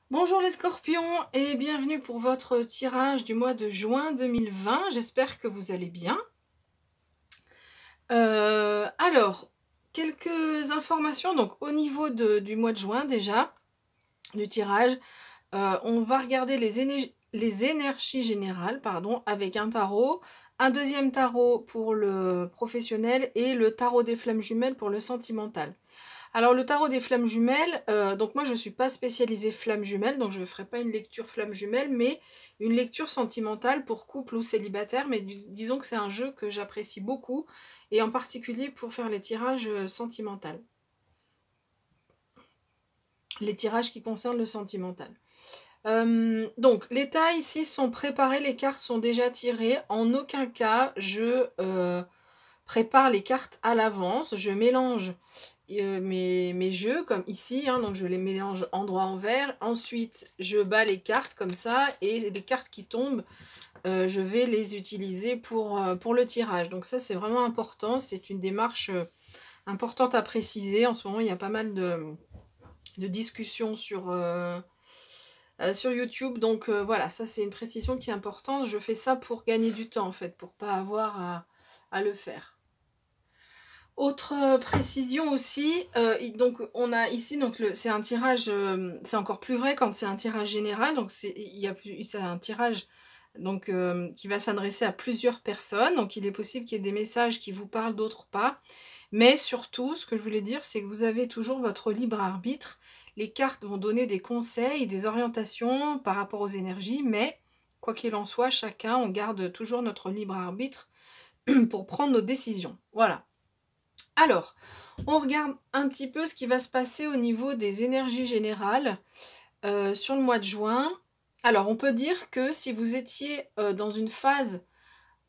Bonjour les scorpions et bienvenue pour votre tirage du mois de juin 2020. J'espère que vous allez bien. Alors, quelques informations donc au niveau du mois de juin déjà, du tirage. On va regarder les énergies générales pardon, avec un tarot, un deuxième tarot pour le professionnel et le tarot des flammes jumelles pour le sentimental. Alors le tarot des flammes jumelles, donc moi je ne suis pas spécialisée flammes jumelles, donc je ne ferai pas une lecture flammes jumelles, mais une lecture sentimentale pour couple ou célibataire, mais disons que c'est un jeu que j'apprécie beaucoup, et en particulier pour faire les tirages sentimentaux. Les tirages qui concernent le sentimental. Donc les tas ici sont préparés, les cartes sont déjà tirées, en aucun cas je prépare les cartes à l'avance, je mélange mes jeux comme ici, hein, donc je les mélange endroit envers, ensuite je bats les cartes comme ça, et les cartes qui tombent, je vais les utiliser pour le tirage. Donc ça c'est vraiment important, c'est une démarche importante à préciser. En ce moment il y a pas mal de discussions sur YouTube, donc voilà, ça c'est une précision qui est importante. Je fais ça pour gagner du temps en fait, pour pas avoir à le faire. Autre précision aussi, donc on a ici, donc c'est un tirage, c'est encore plus vrai quand c'est un tirage général, donc c'est un tirage donc, qui va s'adresser à plusieurs personnes, donc il est possible qu'il y ait des messages qui vous parlent, d'autres pas, mais surtout, ce que je voulais dire, c'est que vous avez toujours votre libre arbitre. Les cartes vont donner des conseils, des orientations par rapport aux énergies, mais quoi qu'il en soit, chacun, on garde toujours notre libre arbitre pour prendre nos décisions. Voilà. Alors, on regarde un petit peu ce qui va se passer au niveau des énergies générales sur le mois de juin. Alors, on peut dire que si vous étiez dans une phase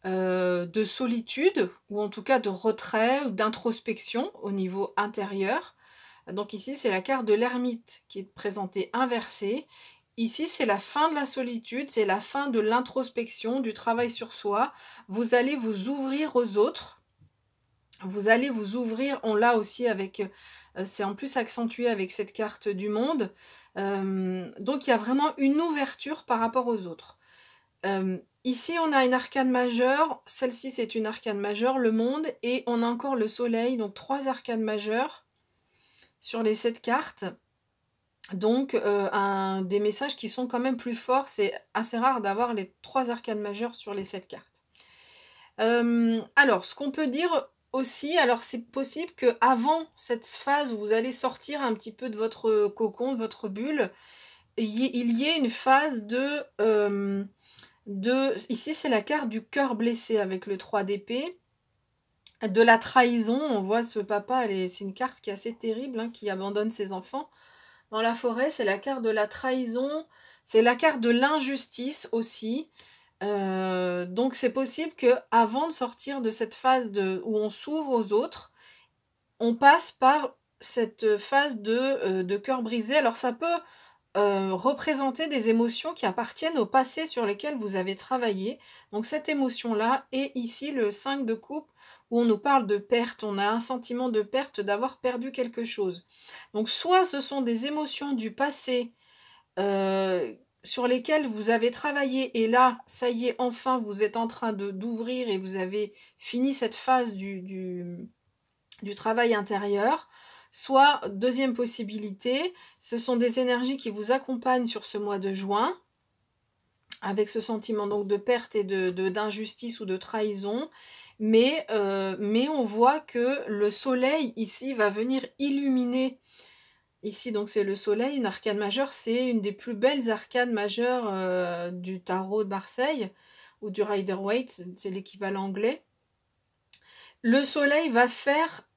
de solitude, ou en tout cas de retrait ou d'introspection au niveau intérieur, donc ici c'est la carte de l'ermite qui est présentée inversée. Ici c'est la fin de la solitude, c'est la fin de l'introspection, du travail sur soi. Vous allez vous ouvrir aux autres. Vous allez vous ouvrir, on l'a aussi avec, c'est en plus accentué avec cette carte du monde. Donc il y a vraiment une ouverture par rapport aux autres. Ici on a une arcane majeure, celle-ci c'est une arcane majeure, le monde, et on a encore le soleil, donc 3 arcanes majeures sur les 7 cartes. Donc des messages qui sont quand même plus forts, c'est assez rare d'avoir les 3 arcanes majeures sur les 7 cartes. Alors, ce qu'on peut dire aussi, alors c'est possible que avant cette phase où vous allez sortir un petit peu de votre cocon, de votre bulle, il y ait une phase ici c'est la carte du cœur blessé avec le 3 d'épée, de la trahison. On voit ce papa, c'est une carte qui est assez terrible, hein, qui abandonne ses enfants dans la forêt. C'est la carte de la trahison, c'est la carte de l'injustice aussi. Donc c'est possible que avant de sortir de cette phase où on s'ouvre aux autres, on passe par cette phase de cœur brisé. Alors ça peut représenter des émotions qui appartiennent au passé sur lesquelles vous avez travaillé. Donc cette émotion-là, et ici le 5 de coupe, où on nous parle de perte, on a un sentiment de perte, d'avoir perdu quelque chose. Donc soit ce sont des émotions du passé sur lesquels vous avez travaillé, et là, ça y est, enfin, vous êtes en train d'ouvrir et vous avez fini cette phase du travail intérieur. Soit, deuxième possibilité, ce sont des énergies qui vous accompagnent sur ce mois de juin, avec ce sentiment donc de perte et d'injustice ou de trahison, mais on voit que le soleil ici va venir illuminer. Ici, donc, c'est le soleil, une arcane majeure, c'est une des plus belles arcanes majeures du tarot de Marseille, ou du Rider-Waite, c'est l'équivalent anglais. Le soleil va faire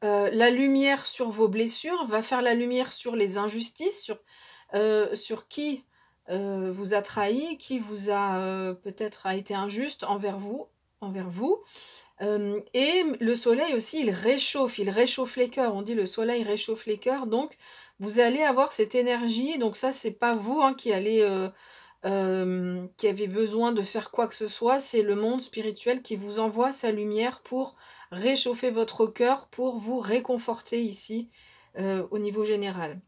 la lumière sur vos blessures, va faire la lumière sur les injustices, sur qui vous a trahi, qui vous a peut-être a été injuste envers vous. Et le soleil aussi, il réchauffe les cœurs. On dit le soleil réchauffe les cœurs, donc vous allez avoir cette énergie. Donc ça, c'est pas vous hein, qui avez besoin de faire quoi que ce soit, c'est le monde spirituel qui vous envoie sa lumière pour réchauffer votre cœur, pour vous réconforter ici au niveau général.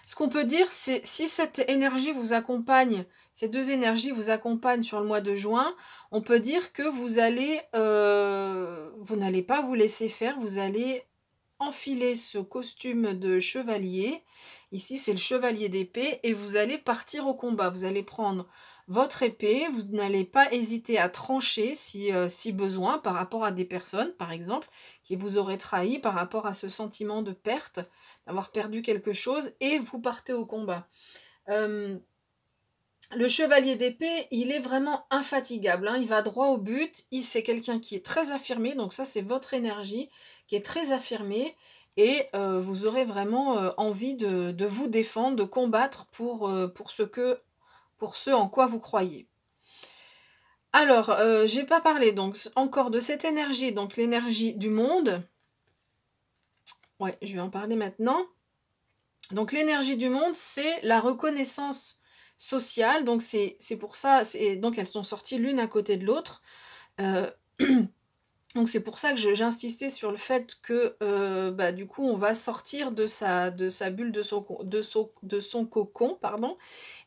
Ce qu'on peut dire, c'est si cette énergie vous accompagne, ces deux énergies vous accompagnent sur le mois de juin, on peut dire que vous n'allez pas vous laisser faire, vous allez enfiler ce costume de chevalier. Ici, c'est le chevalier d'épée et vous allez partir au combat. Vous allez prendre votre épée, vous n'allez pas hésiter à trancher si besoin par rapport à des personnes, par exemple, qui vous auraient trahi par rapport à ce sentiment de perte, d'avoir perdu quelque chose, et vous partez au combat. Le chevalier d'épée, il est vraiment infatigable, hein, il va droit au but, c'est quelqu'un qui est très affirmé, donc ça c'est votre énergie qui est très affirmée, et vous aurez vraiment envie de vous défendre, de combattre pour ce en quoi vous croyez. Alors, j'ai pas parlé donc encore de cette énergie, donc l'énergie du monde. Ouais, je vais en parler maintenant. Donc l'énergie du monde, c'est la reconnaissance sociale, donc c'est pour ça, donc elles sont sorties l'une à côté de l'autre. Euh, donc c'est pour ça que j'insistais sur le fait que bah, du coup on va sortir de sa bulle, de son cocon, pardon,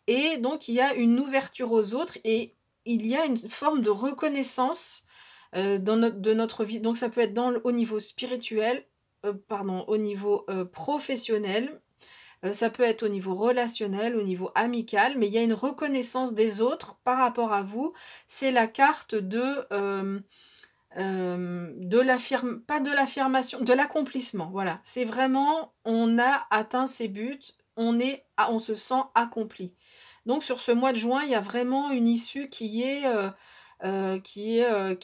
et donc il y a une ouverture aux autres et il y a une forme de reconnaissance de notre vie. Donc ça peut être au niveau spirituel, au niveau professionnel, ça peut être au niveau relationnel, au niveau amical, mais il y a une reconnaissance des autres par rapport à vous. C'est la carte pas de l'affirmation, de l'accomplissement. Voilà, c'est vraiment, on a atteint ses buts, on se sent accompli. Donc sur ce mois de juin, il y a vraiment une issue qui est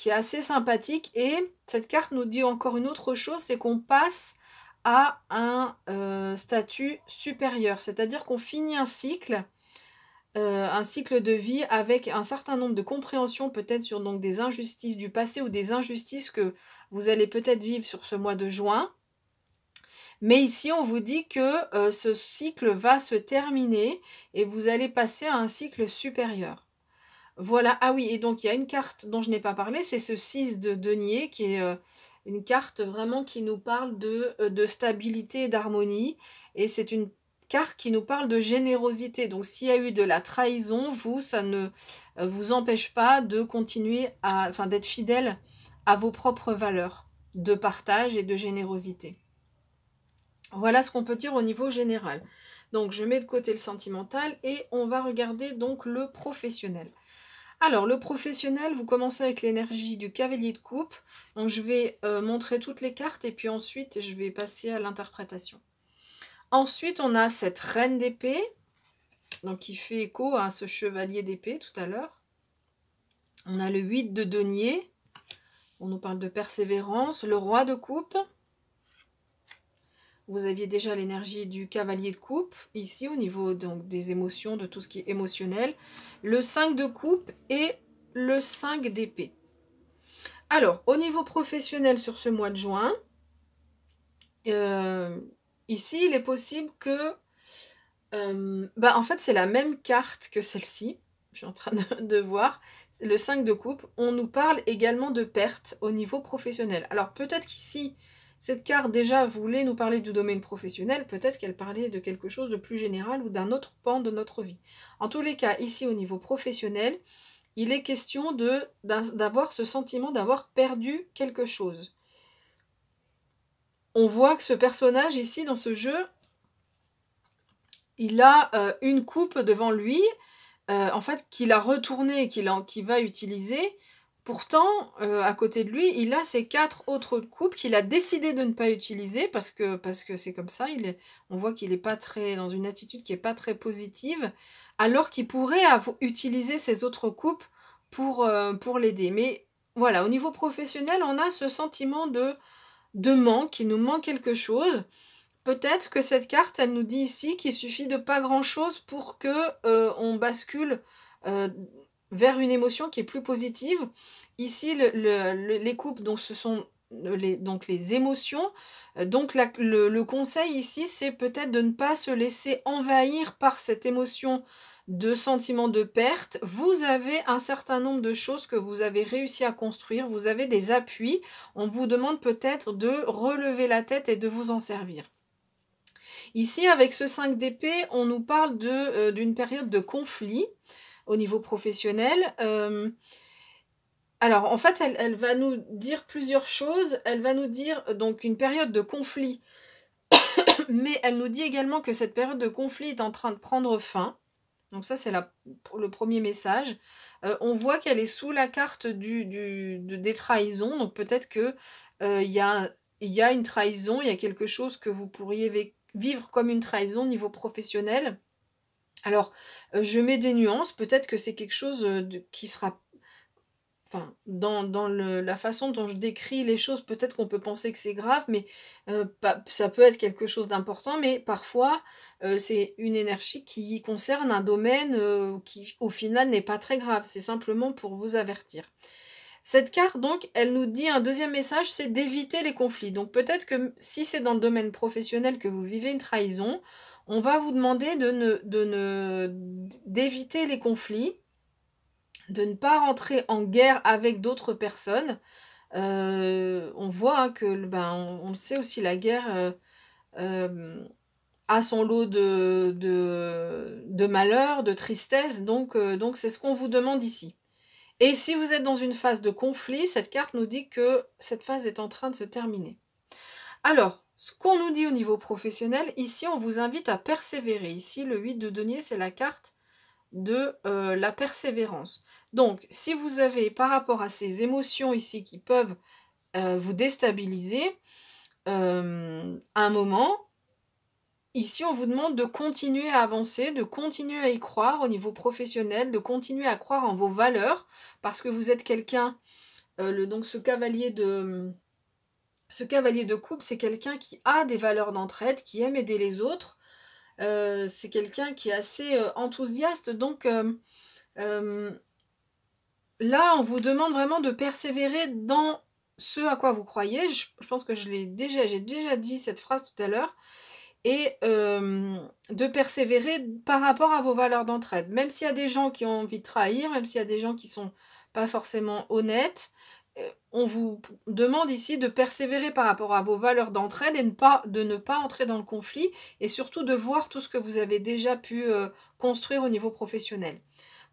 assez sympathique. Et cette carte nous dit encore une autre chose, c'est qu'on passe à un statut supérieur. C'est-à-dire qu'on finit un cycle de vie avec un certain nombre de compréhensions peut-être sur donc, des injustices du passé ou des injustices que vous allez peut-être vivre sur ce mois de juin. Mais ici, on vous dit que ce cycle va se terminer et vous allez passer à un cycle supérieur. Voilà, ah oui, et donc il y a une carte dont je n'ai pas parlé, c'est ce 6 de denier qui est une carte vraiment qui nous parle de stabilité et d'harmonie. Et c'est une carte qui nous parle de générosité. Donc s'il y a eu de la trahison, ça ne vous empêche pas de continuer d'être fidèle à vos propres valeurs de partage et de générosité. Voilà ce qu'on peut dire au niveau général. Donc je mets de côté le sentimental et on va regarder donc le professionnel. Alors, le professionnel, vous commencez avec l'énergie du cavalier de coupe. Donc, je vais montrer toutes les cartes et puis ensuite, je vais passer à l'interprétation. Ensuite, on a cette reine d'épée, donc qui fait écho à ce chevalier d'épée tout à l'heure. On a le 8 de denier, on nous parle de persévérance. Le roi de coupe, vous aviez déjà l'énergie du cavalier de coupe, ici au niveau donc, des émotions, de tout ce qui est émotionnel. Le 5 de coupe et le 5 d'épée. Alors, au niveau professionnel sur ce mois de juin, ici, il est possible que... en fait, c'est la même carte que celle-ci. Je suis en train de voir. C'est le 5 de coupe. On nous parle également de perte au niveau professionnel. Alors, peut-être qu'ici, cette carte déjà voulait nous parler du domaine professionnel. Peut-être qu'elle parlait de quelque chose de plus général ou d'un autre pan de notre vie. En tous les cas, ici, au niveau professionnel, il est question d'avoir ce sentiment d'avoir perdu quelque chose. On voit que ce personnage ici, dans ce jeu, il a une coupe devant lui, en fait, qu'il a retournée et qu'il va utiliser. Pourtant, à côté de lui, il a ces 4 autres coupes qu'il a décidé de ne pas utiliser parce que c'est comme ça. On voit qu'il n'est pas dans une attitude qui n'est pas très positive, alors qu'il pourrait utiliser ces autres coupes pour l'aider. Mais voilà, au niveau professionnel, on a ce sentiment de manque, il nous manque quelque chose. Peut-être que cette carte, elle nous dit ici qu'il suffit de pas grand-chose pour que on bascule vers une émotion qui est plus positive. Ici, les coupes, donc ce sont les émotions. Donc le conseil ici, c'est peut-être de ne pas se laisser envahir par cette émotion de sentiment de perte. Vous avez un certain nombre de choses que vous avez réussi à construire. Vous avez des appuis. On vous demande peut-être de relever la tête et de vous en servir. Ici, avec ce 5 d'épée, on nous parle d'une période de conflit au niveau professionnel. Alors, en fait, elle va nous dire plusieurs choses. Elle va nous dire donc une période de conflit, mais elle nous dit également que cette période de conflit est en train de prendre fin. Donc ça, c'est le premier message. On voit qu'elle est sous la carte des trahisons. Donc peut-être que il y a une trahison, il y a quelque chose que vous pourriez vivre comme une trahison au niveau professionnel. Alors, je mets des nuances. Peut-être que c'est quelque chose qui sera... Enfin, dans la façon dont je décris les choses, peut-être qu'on peut penser que c'est grave, mais ça peut être quelque chose d'important, mais parfois, c'est une énergie qui concerne un domaine qui, au final, n'est pas très grave. C'est simplement pour vous avertir. Cette carte, donc, elle nous dit un deuxième message, c'est d'éviter les conflits. Donc peut-être que si c'est dans le domaine professionnel que vous vivez une trahison, on va vous demander d'éviter les conflits, de ne pas rentrer en guerre avec d'autres personnes. On voit hein, que, on le sait aussi, la guerre a son lot de malheur, de tristesse, donc c'est ce qu'on vous demande ici. Et si vous êtes dans une phase de conflit, cette carte nous dit que cette phase est en train de se terminer. Alors, ce qu'on nous dit au niveau professionnel, ici on vous invite à persévérer. Ici, le 8 de denier, c'est la carte de la persévérance. Donc, si vous avez, par rapport à ces émotions ici qui peuvent vous déstabiliser, un moment, ici on vous demande de continuer à avancer, de continuer à y croire au niveau professionnel, de continuer à croire en vos valeurs, parce que vous êtes quelqu'un, donc ce cavalier de coupe, c'est quelqu'un qui a des valeurs d'entraide, qui aime aider les autres, c'est quelqu'un qui est assez enthousiaste, donc là, on vous demande vraiment de persévérer dans ce à quoi vous croyez. Je pense que j'ai déjà dit cette phrase tout à l'heure. Et de persévérer par rapport à vos valeurs d'entraide. Même s'il y a des gens qui ont envie de trahir, même s'il y a des gens qui sont pas forcément honnêtes, on vous demande ici de persévérer par rapport à vos valeurs d'entraide et de ne pas entrer dans le conflit et surtout de voir tout ce que vous avez déjà pu construire au niveau professionnel.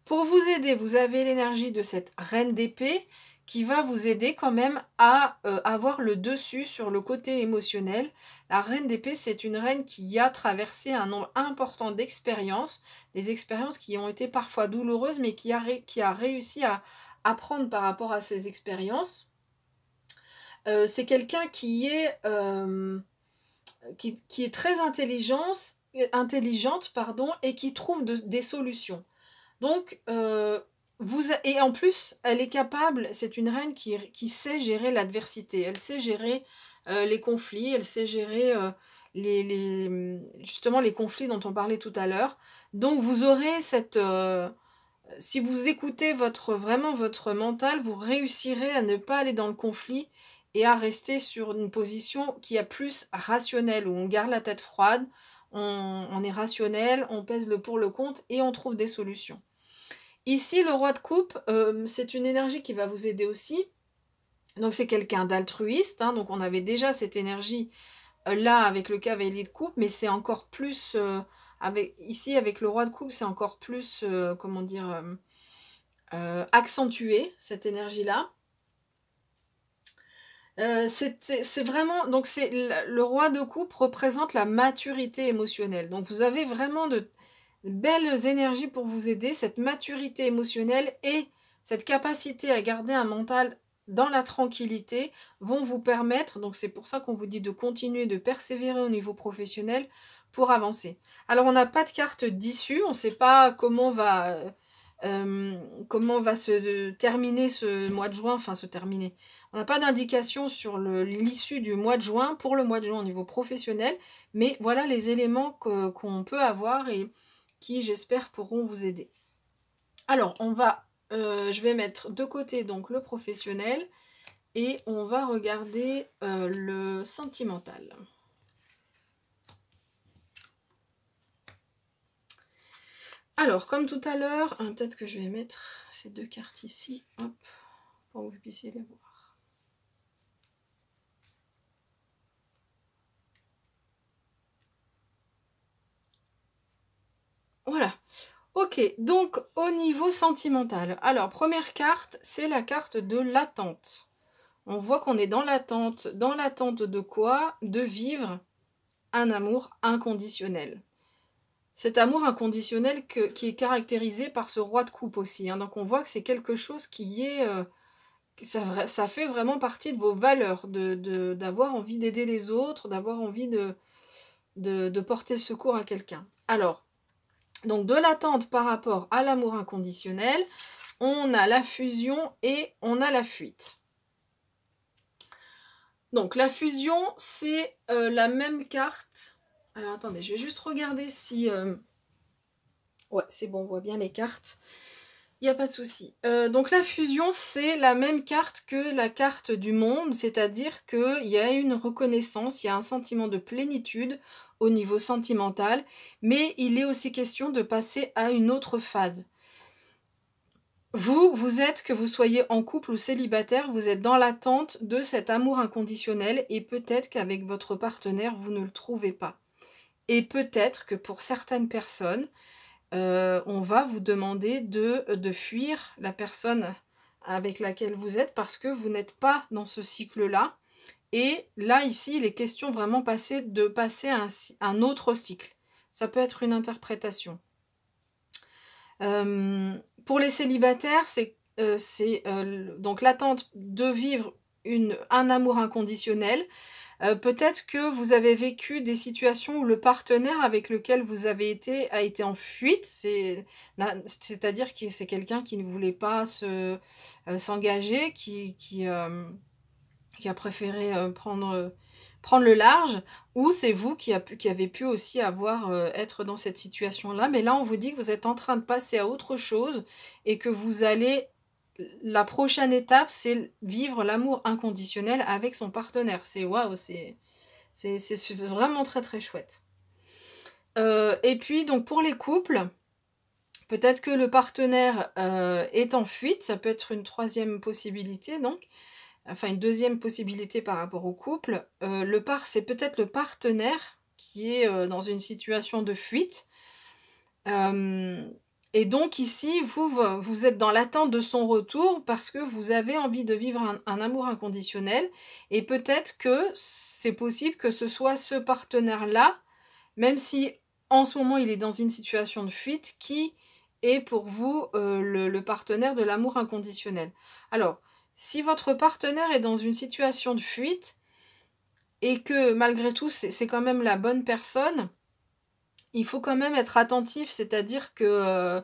Pour vous aider, vous avez l'énergie de cette reine d'épée qui va vous aider quand même à avoir le dessus sur le côté émotionnel. La reine d'épée, c'est une reine qui a traversé un nombre important d'expériences, des expériences qui ont été parfois douloureuses, mais qui a réussi à apprendre par rapport à ces expériences. C'est quelqu'un qui est très intelligente, pardon, et qui trouve des solutions. Donc, et en plus, elle est capable, c'est une reine qui sait gérer l'adversité, elle sait gérer les conflits, elle sait gérer justement les conflits dont on parlait tout à l'heure. Donc, vous aurez si vous écoutez vraiment votre mental, vous réussirez à ne pas aller dans le conflit et à rester sur une position qui est plus rationnelle, où on garde la tête froide, on est rationnel, on pèse le pour le contre et on trouve des solutions. Ici, le roi de coupe, c'est une énergie qui va vous aider aussi. Donc c'est quelqu'un d'altruiste, hein, donc on avait déjà cette énergie là avec le cavalier de coupe, mais c'est encore plus, ici avec le roi de coupe, c'est encore plus, comment dire, accentué, cette énergie-là. C'est vraiment, donc le roi de coupe représente la maturité émotionnelle. Donc vous avez vraiment de belles énergies pour vous aider, cette maturité émotionnelle et cette capacité à garder un mental dans la tranquillité vont vous permettre, donc c'est pour ça qu'on vous dit de continuer, de persévérer au niveau professionnel pour avancer. Alors on n'a pas de carte d'issue, on ne sait pas comment va se terminer ce mois de juin, enfin se terminer. On n'a pas d'indication sur l'issue du mois de juin, pour le mois de juin au niveau professionnel, mais voilà les éléments qu'on peut avoir et qui, j'espère, pourront vous aider. Alors, je vais mettre de côté donc le professionnel et on va regarder le sentimental. Alors, comme tout à l'heure, peut-être que je vais mettre ces deux cartes ici, hop, pour que vous puissiez les voir. Ok, donc au niveau sentimental. Alors, première carte, c'est la carte de l'attente. On voit qu'on est dans l'attente. Dans l'attente de quoi? De vivre un amour inconditionnel. Cet amour inconditionnel qui est caractérisé par ce roi de coupe aussi. Hein. Donc on voit que c'est quelque chose qui est... ça fait vraiment partie de vos valeurs, d'avoir envie d'aider les autres, d'avoir envie de porter secours à quelqu'un. Alors, donc de l'attente par rapport à l'amour inconditionnel, on a la fusion et on a la fuite. Donc la fusion, c'est la même carte. Alors attendez, je vais juste regarder si... Ouais, c'est bon, on voit bien les cartes. Il n'y a pas de souci. Donc la fusion, c'est la même carte que la carte du monde, c'est-à-dire qu'il y a une reconnaissance, il y a un sentiment de plénitude au niveau sentimental, mais il est aussi question de passer à une autre phase. Vous êtes, que vous soyez en couple ou célibataire, vous êtes dans l'attente de cet amour inconditionnel et peut-être qu'avec votre partenaire, vous ne le trouvez pas. Et peut-être que pour certaines personnes, on va vous demander de fuir la personne avec laquelle vous êtes parce que vous n'êtes pas dans ce cycle-là. Et là, ici, il est question vraiment de passer à un autre cycle. Ça peut être une interprétation. Pour les célibataires, c'est donc l'attente de vivre un amour inconditionnel. Peut-être que vous avez vécu des situations où le partenaire avec lequel vous avez a été en fuite, c'est-à-dire que c'est quelqu'un qui ne voulait pas s'engager, qui a préféré prendre le large, ou c'est vous qui avez pu aussi être dans cette situation-là. Mais là, on vous dit que vous êtes en train de passer à autre chose et que vous allez... La prochaine étape, c'est vivre l'amour inconditionnel avec son partenaire. C'est waouh, c'est vraiment très très chouette. Et puis, donc pour les couples, peut-être que le partenaire est en fuite, ça peut être une troisième possibilité, donc. Enfin, une deuxième possibilité par rapport au couple. C'est peut-être le partenaire qui est dans une situation de fuite. Et donc ici, vous êtes dans l'attente de son retour parce que vous avez envie de vivre un amour inconditionnel. Et peut-être que c'est possible que ce soit ce partenaire-là, même si en ce moment il est dans une situation de fuite, qui est pour vous le partenaire de l'amour inconditionnel. Alors, si votre partenaire est dans une situation de fuite et que malgré tout c'est quand même la bonne personne, il faut quand même être attentif, c'est-à-dire que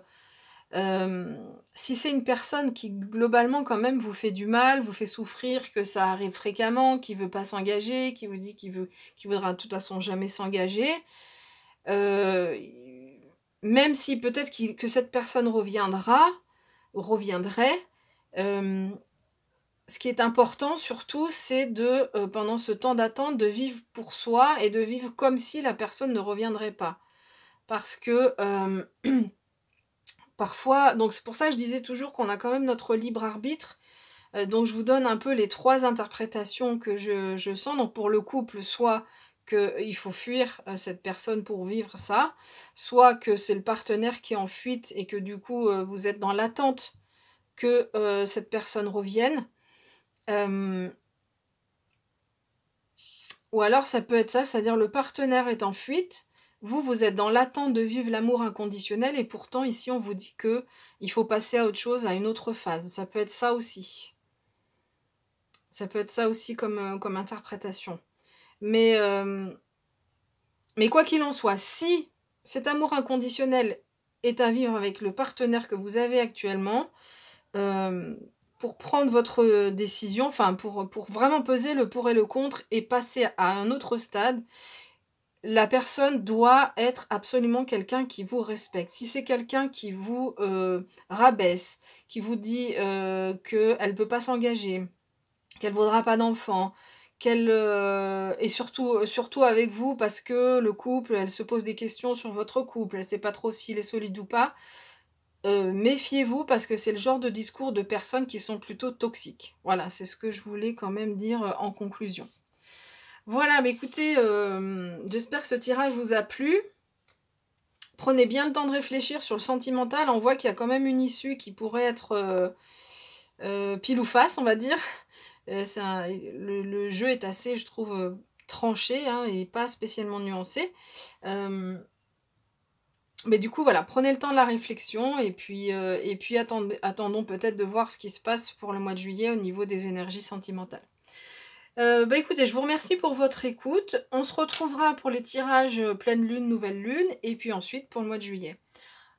si c'est une personne qui globalement quand même vous fait du mal, vous fait souffrir, que ça arrive fréquemment, qui veut pas s'engager, qui vous dit qu'il voudra de toute façon jamais s'engager, même si peut-être que cette personne reviendrait, ce qui est important surtout, c'est pendant ce temps d'attente, de vivre pour soi et de vivre comme si la personne ne reviendrait pas. Parce que parfois, donc c'est pour ça que je disais toujours qu'on a quand même notre libre arbitre. Donc je vous donne un peu les 3 interprétations que je sens. Donc pour le couple, soit qu'il faut fuir cette personne pour vivre ça, soit que c'est le partenaire qui est en fuite et que du coup vous êtes dans l'attente que cette personne revienne. Ou alors ça peut être ça, c'est-à-dire le partenaire est en fuite, vous êtes dans l'attente de vivre l'amour inconditionnel et pourtant ici on vous dit que il faut passer à autre chose, à une autre phase. Ça peut être ça aussi. Ça peut être ça aussi comme interprétation. Mais quoi qu'il en soit, si cet amour inconditionnel est à vivre avec le partenaire que vous avez actuellement, pour prendre votre décision, enfin pour vraiment peser le pour et le contre et passer à un autre stade, la personne doit être absolument quelqu'un qui vous respecte. Si c'est quelqu'un qui vous rabaisse, qui vous dit qu'elle ne peut pas s'engager, qu'elle ne vaudra pas d'enfant, et surtout avec vous parce que le couple, elle se pose des questions sur votre couple, elle ne sait pas trop s'il est solide ou pas, méfiez-vous parce que c'est le genre de discours de personnes qui sont plutôt toxiques. Voilà, c'est ce que je voulais quand même dire en conclusion. Voilà, mais écoutez, j'espère que ce tirage vous a plu. Prenez bien le temps de réfléchir sur le sentimental. On voit qu'il y a quand même une issue qui pourrait être pile ou face, on va dire. Le jeu est assez, je trouve, tranché hein, et pas spécialement nuancé. Mais du coup, voilà, prenez le temps de la réflexion et puis attendons peut-être de voir ce qui se passe pour le mois de juillet au niveau des énergies sentimentales. Écoutez, je vous remercie pour votre écoute. On se retrouvera pour les tirages pleine lune, nouvelle lune et puis ensuite pour le mois de juillet.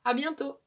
À bientôt!